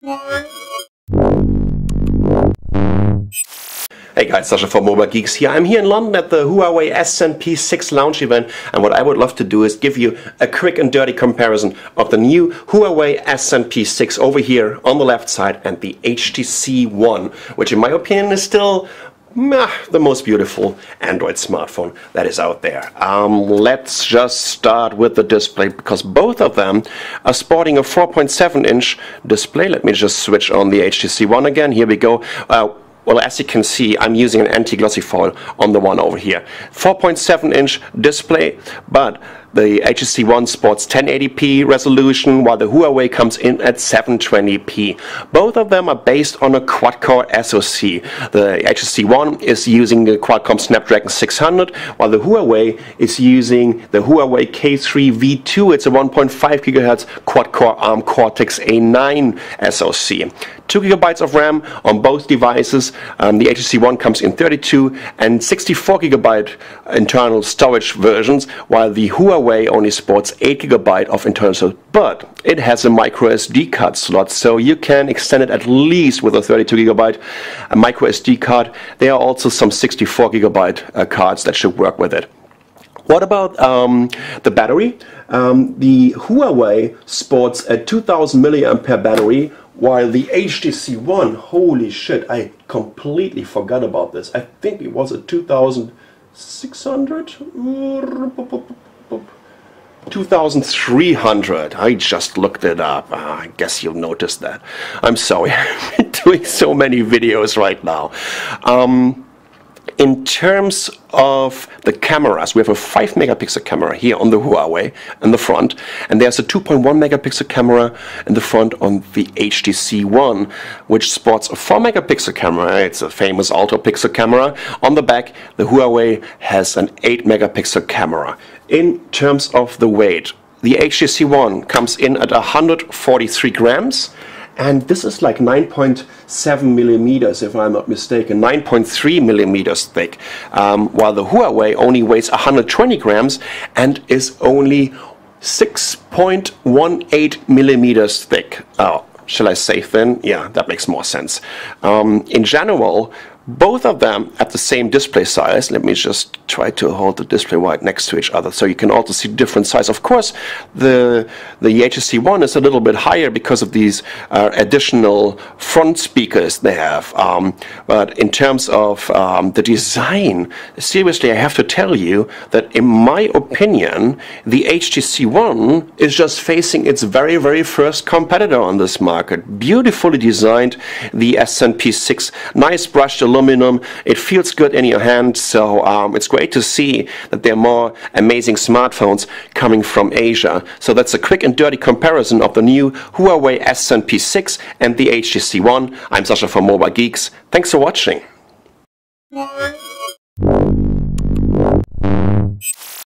Hey guys, Sasha from Mobile Geeks here. I'm here in London at the Huawei Ascend P6 launch event, and what I would love to do is give you a quick and dirty comparison of the new Huawei Ascend P6 over here on the left side and the HTC One, which in my opinion is still the most beautiful Android smartphone that is out there. Let's just start with the display, because both of them are sporting a 4.7-inch display. Let me just switch on the HTC One again. Here we go. Well, as you can see, I'm using an anti-glossy foil on the one over here. 4.7-inch display, but the HTC One sports 1080p resolution, while the Huawei comes in at 720p. Both of them are based on a quad-core SoC. The HTC One is using the Qualcomm Snapdragon 600, while the Huawei is using the Huawei K3 V2. It's a 1.5 GHz quad-core ARM Cortex-A9 SoC. 2 GB of RAM on both devices. The HTC One comes in 32 and 64 GB internal storage versions, while the Huawei only sports 8 GB of internal storage, but it has a micro SD card slot, so you can extend it at least with a 32 GB micro SD card. There are also some 64 GB cards that should work with it. What about the battery? The Huawei sports a 2000 mAh battery, while the HTC One, holy shit, I completely forgot about this. I think it was a 2600? 2300. I just looked it up. I guess you'll notice that. I'm sorry, I've been doing so many videos right now. In terms of the cameras, we have a 5 megapixel camera here on the Huawei in the front, and there's a 2.1 megapixel camera in the front on the HTC One, which sports a 4 megapixel camera. It's a famous ultra pixel camera. On the back, the Huawei has an 8 megapixel camera. In terms of the weight, the HTC One comes in at 143 grams. And this is like 9.7 millimeters, if I'm not mistaken, 9.3 millimeters thick, while the Huawei only weighs 120 grams and is only 6.18 millimeters thick. Oh, shall I say thin? Yeah, that makes more sense. In general, both of them at the same display size. Let me just try to hold the display right next to each other so you can also see different size. Of course, the HTC One is a little bit higher because of these additional front speakers they have. But in terms of the design, seriously, I have to tell you that in my opinion, the HTC One is just facing its very, very first competitor on this market. Beautifully designed, the Ascend P6, nice brushed aluminum. It feels good in your hand, so it's great to see that there are more amazing smartphones coming from Asia. So that's a quick and dirty comparison of the new Huawei Ascend P6 and the HTC One. I'm Sasha from Mobile Geeks. Thanks for watching.